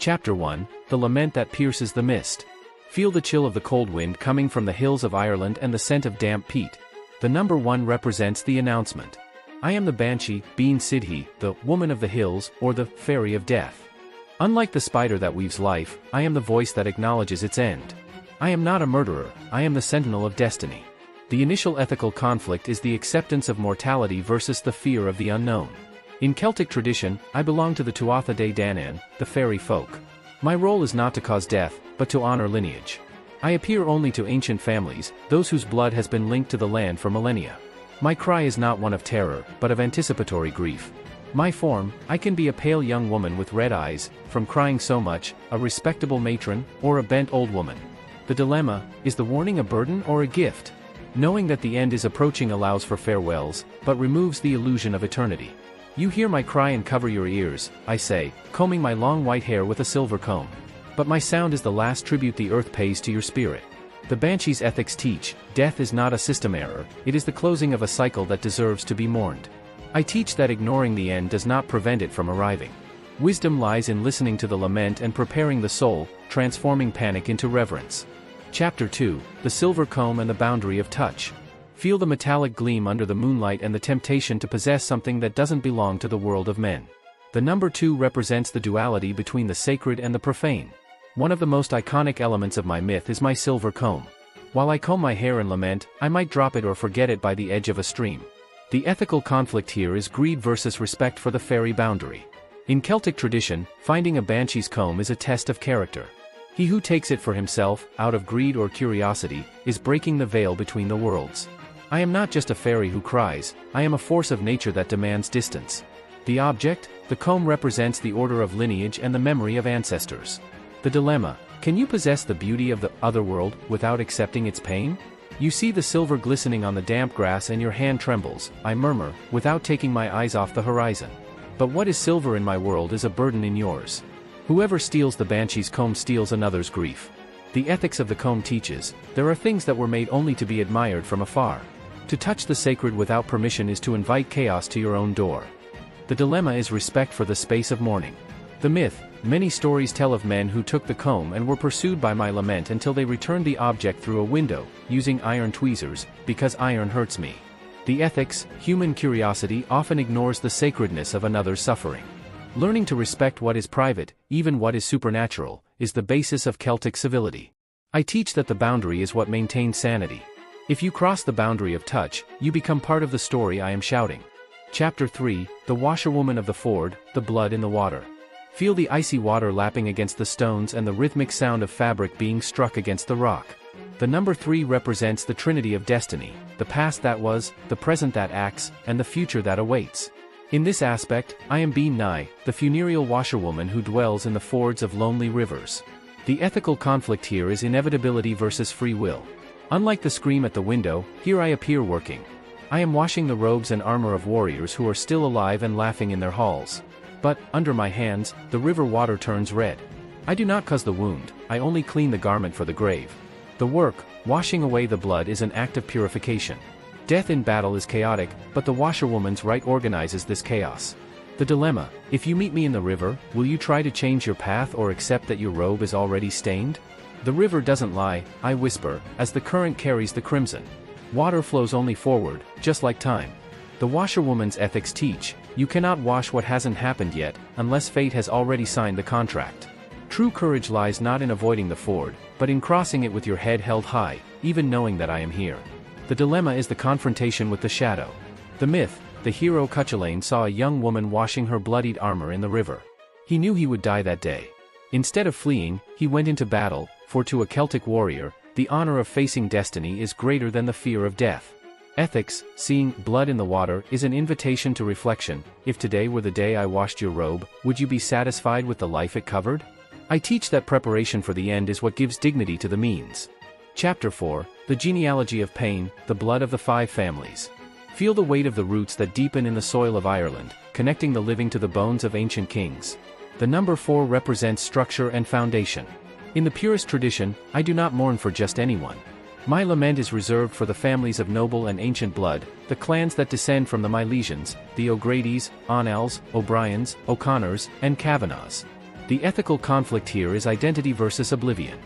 Chapter 1, The Lament That Pierces the Mist. Feel the chill of the cold wind coming from the hills of Ireland and the scent of damp peat. The number 1 represents the announcement. I am the Banshee, Bean Sidhe, the woman of the hills, or the fairy of death. Unlike the spider that weaves life, I am the voice that acknowledges its end. I am not a murderer, I am the sentinel of destiny. The initial ethical conflict is the acceptance of mortality versus the fear of the unknown. In Celtic tradition, I belong to the Tuatha De Danann, the fairy folk. My role is not to cause death, but to honor lineage. I appear only to ancient families, those whose blood has been linked to the land for millennia. My cry is not one of terror, but of anticipatory grief. My form, I can be a pale young woman with red eyes, from crying so much, a respectable matron, or a bent old woman. The dilemma, is the warning a burden or a gift? Knowing that the end is approaching allows for farewells, but removes the illusion of eternity. You hear my cry and cover your ears, I say, combing my long white hair with a silver comb. But my sound is the last tribute the earth pays to your spirit. The Banshee's ethics teach, death is not a system error, it is the closing of a cycle that deserves to be mourned. I teach that ignoring the end does not prevent it from arriving. Wisdom lies in listening to the lament and preparing the soul, transforming panic into reverence. Chapter 2, The Silver Comb and the Boundary of Touch. Feel the metallic gleam under the moonlight and the temptation to possess something that doesn't belong to the world of men. The number 2 represents the duality between the sacred and the profane. One of the most iconic elements of my myth is my silver comb. While I comb my hair and lament, I might drop it or forget it by the edge of a stream. The ethical conflict here is greed versus respect for the fairy boundary. In Celtic tradition, finding a banshee's comb is a test of character. He who takes it for himself, out of greed or curiosity, is breaking the veil between the worlds. I am not just a fairy who cries, I am a force of nature that demands distance. The object, the comb, represents the order of lineage and the memory of ancestors. The dilemma, can you possess the beauty of the otherworld without accepting its pain? You see the silver glistening on the damp grass and your hand trembles, I murmur, without taking my eyes off the horizon. But what is silver in my world is a burden in yours. Whoever steals the banshee's comb steals another's grief. The ethics of the comb teaches, there are things that were made only to be admired from afar. To touch the sacred without permission is to invite chaos to your own door. The dilemma is respect for the space of mourning. The myth, many stories tell of men who took the comb and were pursued by my lament until they returned the object through a window, using iron tweezers, because iron hurts me. The ethics, human curiosity often ignores the sacredness of another's suffering. Learning to respect what is private, even what is supernatural, is the basis of Celtic civility. I teach that the boundary is what maintains sanity. If you cross the boundary of touch, you become part of the story I am shouting. Chapter 3, The Washerwoman of the Ford, The Blood in the Water. Feel the icy water lapping against the stones and the rhythmic sound of fabric being struck against the rock. The number 3 represents the trinity of destiny, the past that was, the present that acts, and the future that awaits. In this aspect, I am Bean Nye, the funereal washerwoman who dwells in the fords of lonely rivers. The ethical conflict here is inevitability versus free will. Unlike the scream at the window, here I appear working. I am washing the robes and armor of warriors who are still alive and laughing in their halls. But, under my hands, the river water turns red. I do not cause the wound, I only clean the garment for the grave. The work, washing away the blood, is an act of purification. Death in battle is chaotic, but the washerwoman's rite organizes this chaos. The dilemma, if you meet me in the river, will you try to change your path or accept that your robe is already stained? The river doesn't lie, I whisper, as the current carries the crimson. Water flows only forward, just like time. The washerwoman's ethics teach, you cannot wash what hasn't happened yet, unless fate has already signed the contract. True courage lies not in avoiding the ford, but in crossing it with your head held high, even knowing that I am here. The dilemma is the confrontation with the shadow. The myth, the hero Cuchulainn saw a young woman washing her bloodied armor in the river. He knew he would die that day. Instead of fleeing, he went into battle, for to a Celtic warrior, the honor of facing destiny is greater than the fear of death. Ethics, seeing blood in the water, is an invitation to reflection. If today were the day I washed your robe, would you be satisfied with the life it covered? I teach that preparation for the end is what gives dignity to the means. Chapter 4, The Genealogy of Pain, The Blood of the 5 Families. Feel the weight of the roots that deepen in the soil of Ireland, connecting the living to the bones of ancient kings. The number 4 represents structure and foundation. In the purest tradition, I do not mourn for just anyone. My lament is reserved for the families of noble and ancient blood, the clans that descend from the Milesians, the O'Grady's, Onells, O'Briens, O'Connors, and Kavanaghs. The ethical conflict here is identity versus oblivion.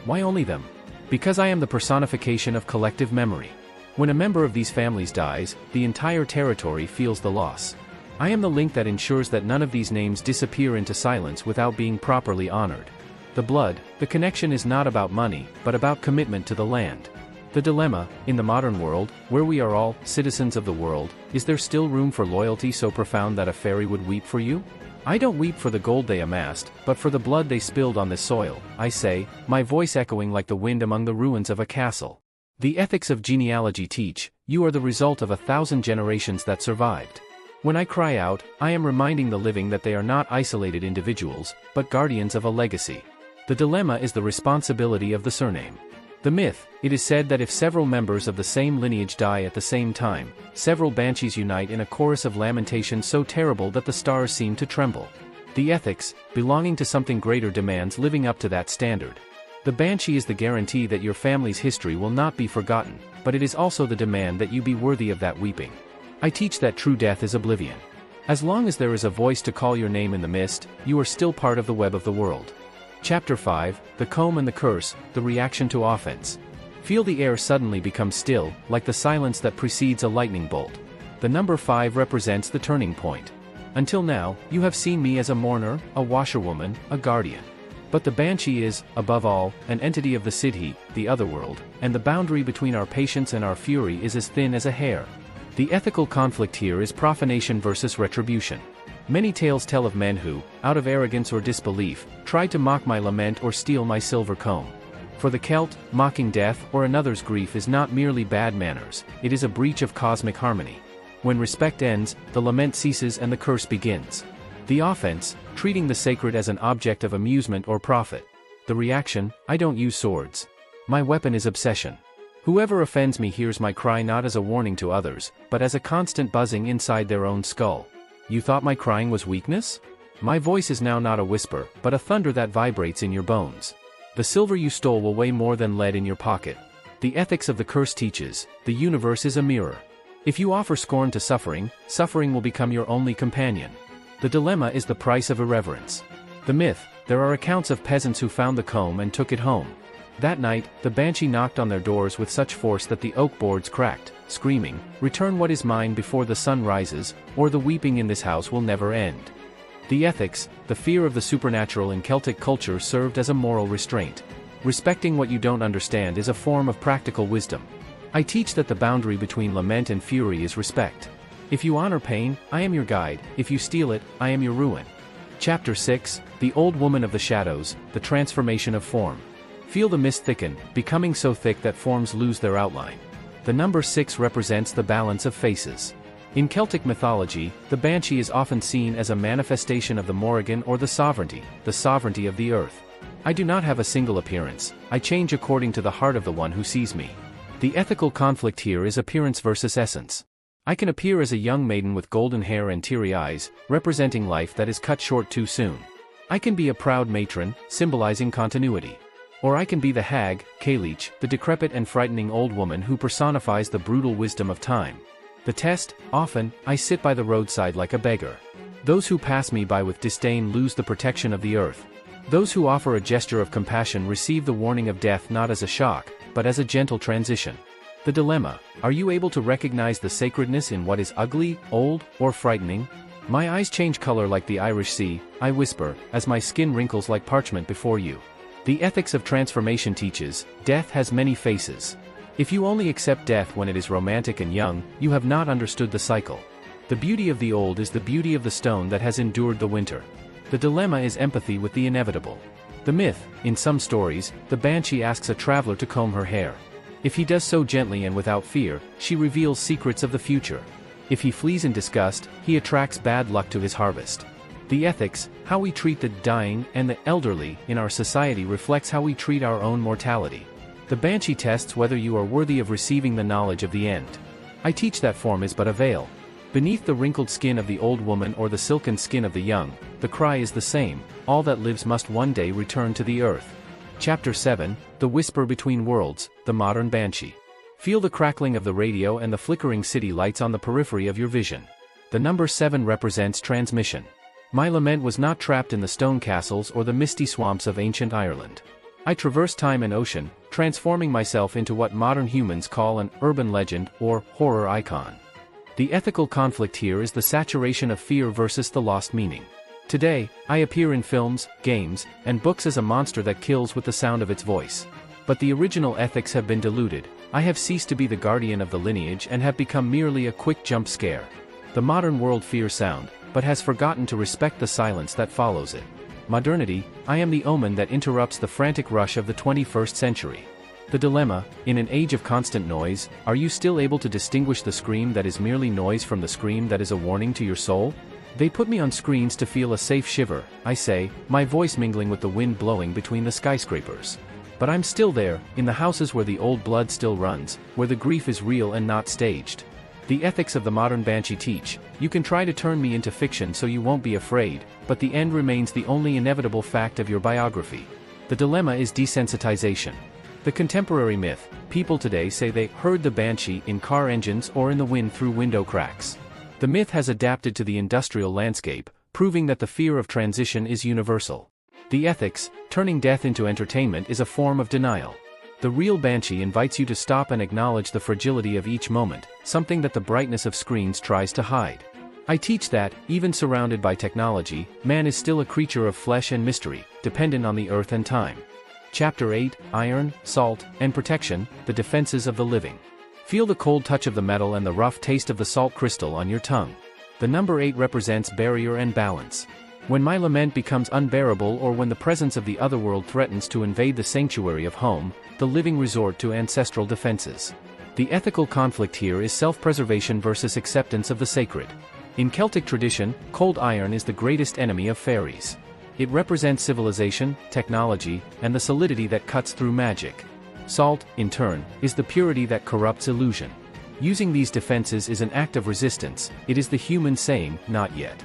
Why only them? Because I am the personification of collective memory. When a member of these families dies, the entire territory feels the loss. I am the link that ensures that none of these names disappear into silence without being properly honored. The blood, the connection is not about money, but about commitment to the land. The dilemma, in the modern world, where we are all citizens of the world, is there still room for loyalty so profound that a fairy would weep for you? I don't weep for the gold they amassed, but for the blood they spilled on this soil, I say, my voice echoing like the wind among the ruins of a castle. The ethics of genealogy teach, you are the result of 1,000 generations that survived. When I cry out, I am reminding the living that they are not isolated individuals, but guardians of a legacy. The dilemma is the responsibility of the surname. The myth, it is said that if several members of the same lineage die at the same time, several banshees unite in a chorus of lamentation so terrible that the stars seem to tremble. The ethics, belonging to something greater, demands living up to that standard. The banshee is the guarantee that your family's history will not be forgotten, but it is also the demand that you be worthy of that weeping. I teach that true death is oblivion. As long as there is a voice to call your name in the mist, you are still part of the web of the world. Chapter 5, The Comb and the Curse, the Reaction to Offense. Feel the air suddenly become still, like the silence that precedes a lightning bolt. The number 5 represents the turning point. Until now, you have seen me as a mourner, a washerwoman, a guardian. But the banshee is, above all, an entity of the Siddhi, the otherworld, and the boundary between our patience and our fury is as thin as a hair. The ethical conflict here is profanation versus retribution. Many tales tell of men who, out of arrogance or disbelief, tried to mock my lament or steal my silver comb. For the Celt, mocking death or another's grief is not merely bad manners, it is a breach of cosmic harmony. When respect ends, the lament ceases and the curse begins. The offense, treating the sacred as an object of amusement or profit. The reaction, I don't use swords. My weapon is obsession. Whoever offends me hears my cry not as a warning to others, but as a constant buzzing inside their own skull. You thought my crying was weakness? My voice is now not a whisper, but a thunder that vibrates in your bones. The silver you stole will weigh more than lead in your pocket. The ethics of the curse teaches, the universe is a mirror. If you offer scorn to suffering, suffering will become your only companion. The dilemma is the price of irreverence. The myth, there are accounts of peasants who found the comb and took it home. That night, the banshee knocked on their doors with such force that the oak boards cracked, screaming, "Return what is mine before the sun rises, or the weeping in this house will never end." The ethics, the fear of the supernatural in Celtic culture served as a moral restraint. Respecting what you don't understand is a form of practical wisdom. I teach that the boundary between lament and fury is respect. If you honor pain, I am your guide, if you steal it, I am your ruin. Chapter 6, The Old Woman of the Shadows, the Transformation of Form. Feel the mist thicken, becoming so thick that forms lose their outline. The number 6 represents the balance of faces. In Celtic mythology, the banshee is often seen as a manifestation of the Morrigan or the sovereignty of the earth. I do not have a single appearance, I change according to the heart of the one who sees me. The ethical conflict here is appearance versus essence. I can appear as a young maiden with golden hair and teary eyes, representing life that is cut short too soon. I can be a proud matron, symbolizing continuity. Or I can be the hag, caoineadh, the decrepit and frightening old woman who personifies the brutal wisdom of time. The test, often, I sit by the roadside like a beggar. Those who pass me by with disdain lose the protection of the earth. Those who offer a gesture of compassion receive the warning of death not as a shock, but as a gentle transition. The dilemma, are you able to recognize the sacredness in what is ugly, old, or frightening? My eyes change color like the Irish Sea, I whisper, as my skin wrinkles like parchment before you. The ethics of transformation teaches, death has many faces. If you only accept death when it is romantic and young, you have not understood the cycle. The beauty of the old is the beauty of the stone that has endured the winter. The dilemma is empathy with the inevitable. The myth, in some stories, the banshee asks a traveler to comb her hair. If he does so gently and without fear, she reveals secrets of the future. If he flees in disgust, he attracts bad luck to his harvest. The ethics, how we treat the dying and the elderly in our society reflects how we treat our own mortality. The banshee tests whether you are worthy of receiving the knowledge of the end. I teach that form is but a veil. Beneath the wrinkled skin of the old woman or the silken skin of the young, the cry is the same, all that lives must one day return to the earth. Chapter 7, The Whisper Between Worlds, the Modern Banshee. Feel the crackling of the radio and the flickering city lights on the periphery of your vision. The number 7 represents transmission. My lament was not trapped in the stone castles or the misty swamps of ancient Ireland. I traversed time and ocean, transforming myself into what modern humans call an urban legend or horror icon. The ethical conflict here is the saturation of fear versus the lost meaning. Today, I appear in films, games, and books as a monster that kills with the sound of its voice. But the original ethics have been diluted. I have ceased to be the guardian of the lineage and have become merely a quick jump scare. The modern world fears sound, but has forgotten to respect the silence that follows it. Modernity, I am the omen that interrupts the frantic rush of the 21st century. The dilemma, in an age of constant noise, are you still able to distinguish the scream that is merely noise from the scream that is a warning to your soul? They put me on screens to feel a safe shiver, I say, my voice mingling with the wind blowing between the skyscrapers. But I'm still there, in the houses where the old blood still runs, where the grief is real and not staged. The ethics of the modern Banshee teach, you can try to turn me into fiction so you won't be afraid, but the end remains the only inevitable fact of your biography. The dilemma is desensitization. The contemporary myth, people today say they heard the Banshee in car engines or in the wind through window cracks. The myth has adapted to the industrial landscape, proving that the fear of transition is universal. The ethics, turning death into entertainment, is a form of denial. The real Banshee invites you to stop and acknowledge the fragility of each moment, something that the brightness of screens tries to hide. I teach that, even surrounded by technology, man is still a creature of flesh and mystery, dependent on the earth and time. Chapter 8, Iron, Salt, and Protection, the Defenses of the Living. Feel the cold touch of the metal and the rough taste of the salt crystal on your tongue. The number 8 represents barrier and balance. When my lament becomes unbearable or when the presence of the otherworld threatens to invade the sanctuary of home, the living resort to ancestral defenses. The ethical conflict here is self-preservation versus acceptance of the sacred. In Celtic tradition, cold iron is the greatest enemy of fairies. It represents civilization, technology, and the solidity that cuts through magic. Salt, in turn, is the purity that corrupts illusion. Using these defenses is an act of resistance, it is the human saying, not yet.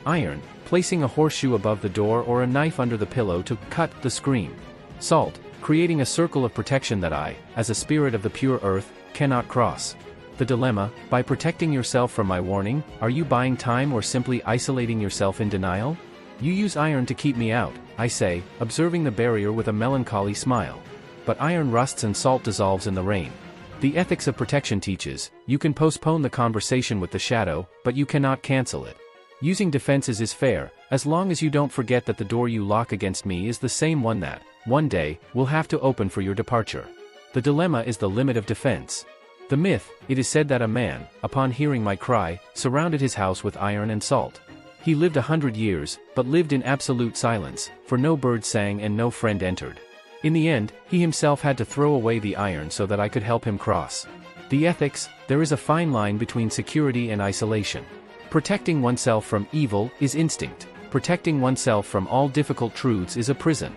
Iron, placing a horseshoe above the door or a knife under the pillow to cut the scream. Salt, creating a circle of protection that I, as a spirit of the pure earth, cannot cross. The dilemma, by protecting yourself from my warning, are you buying time or simply isolating yourself in denial? You use iron to keep me out, I say, observing the barrier with a melancholy smile. But iron rusts and salt dissolves in the rain. The ethics of protection teaches, you can postpone the conversation with the shadow, but you cannot cancel it. Using defenses is fair, as long as you don't forget that the door you lock against me is the same one that, one day, will have to open for your departure. The dilemma is the limit of defense. The myth, it is said that a man, upon hearing my cry, surrounded his house with iron and salt. He lived 100 years, but lived in absolute silence, for no bird sang and no friend entered. In the end, he himself had to throw away the iron so that I could help him cross. The ethics, there is a fine line between security and isolation. Protecting oneself from evil is instinct. Protecting oneself from all difficult truths is a prison.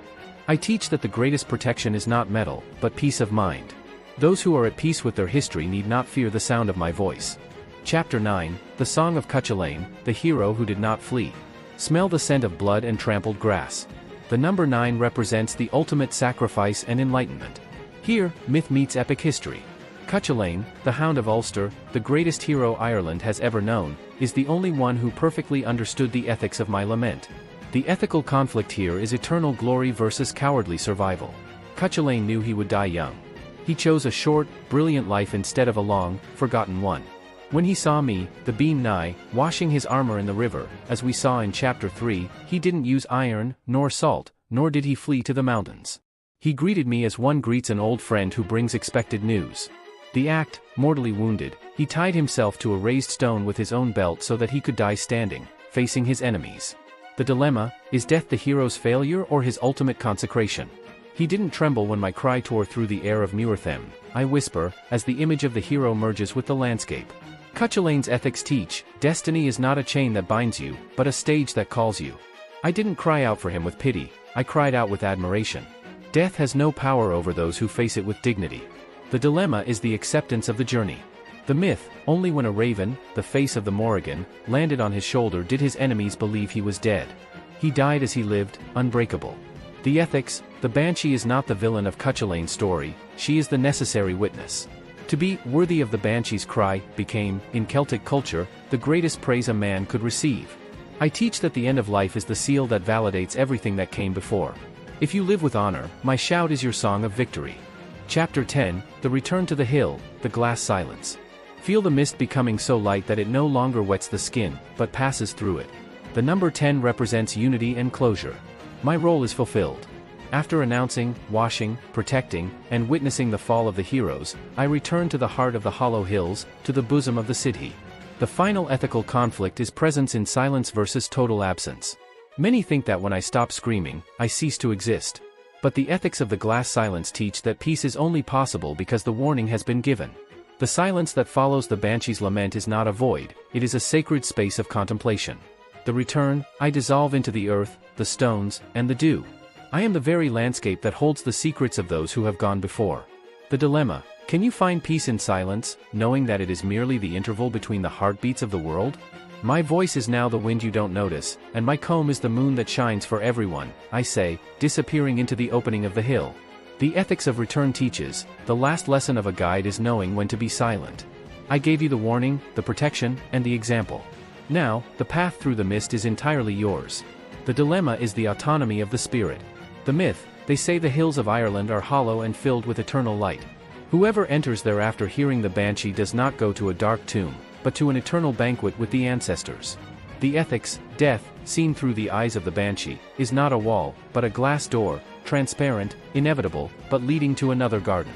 I teach that the greatest protection is not metal, but peace of mind. Those who are at peace with their history need not fear the sound of my voice. Chapter 9, The Song of caoineadh, the hero who did not flee. Smell the scent of blood and trampled grass. The number 9 represents the ultimate sacrifice and enlightenment. Here, myth meets epic history. Caoineadh, the Hound of Ulster, the greatest hero Ireland has ever known, is the only one who perfectly understood the ethics of my lament. The ethical conflict here is eternal glory versus cowardly survival. Caoineadh knew he would die young. He chose a short, brilliant life instead of a long, forgotten one. When he saw me, the beam nigh, washing his armor in the river, as we saw in chapter 3, he didn't use iron, nor salt, nor did he flee to the mountains. He greeted me as one greets an old friend who brings expected news. The act, mortally wounded, he tied himself to a raised stone with his own belt so that he could die standing, facing his enemies. The dilemma, is death the hero's failure or his ultimate consecration? He didn't tremble when my cry tore through the air of Muirthem, I whisper, as the image of the hero merges with the landscape. Caoineadh's ethics teach, destiny is not a chain that binds you, but a stage that calls you. I didn't cry out for him with pity, I cried out with admiration. Death has no power over those who face it with dignity. The dilemma is the acceptance of the journey. The myth, only when a raven, the face of the Morrigan, landed on his shoulder did his enemies believe he was dead. He died as he lived, unbreakable. The ethics, the Banshee is not the villain of Caoineadh's story, she is the necessary witness. To be worthy of the Banshee's cry became, in Celtic culture, the greatest praise a man could receive. I teach that the end of life is the seal that validates everything that came before. If you live with honor, my shout is your song of victory. Chapter 10, The Return to the Hill, The Glass Silence. Feel the mist becoming so light that it no longer wets the skin, but passes through it. The number 10 represents unity and closure. My role is fulfilled. After announcing, washing, protecting, and witnessing the fall of the heroes, I return to the heart of the hollow hills, to the bosom of the city. The final ethical conflict is presence in silence versus total absence. Many think that when I stop screaming, I cease to exist. But the ethics of the glass silence teach that peace is only possible because the warning has been given. The silence that follows the Banshee's lament is not a void, it is a sacred space of contemplation. The return, I dissolve into the earth, the stones, and the dew. I am the very landscape that holds the secrets of those who have gone before. The dilemma: can you find peace in silence, knowing that it is merely the interval between the heartbeats of the world? My voice is now the wind you don't notice, and my comb is the moon that shines for everyone, I say, disappearing into the opening of the hill. The ethics of return teaches, the last lesson of a guide is knowing when to be silent. I gave you the warning, the protection, and the example. Now, the path through the mist is entirely yours. The dilemma is the autonomy of the spirit. The myth: they say the hills of Ireland are hollow and filled with eternal light. Whoever enters there after hearing the Banshee does not go to a dark tomb, but to an eternal banquet with the ancestors. The ethics: death, seen through the eyes of the Banshee, is not a wall, but a glass door, transparent, inevitable, but leading to another garden.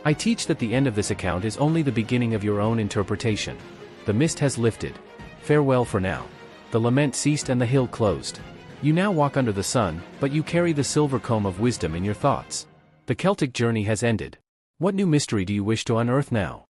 I teach that the end of this account is only the beginning of your own interpretation. The mist has lifted. Farewell for now. The lament ceased and the hill closed. You now walk under the sun, but you carry the silver comb of wisdom in your thoughts. The Celtic journey has ended. What new mystery do you wish to unearth now?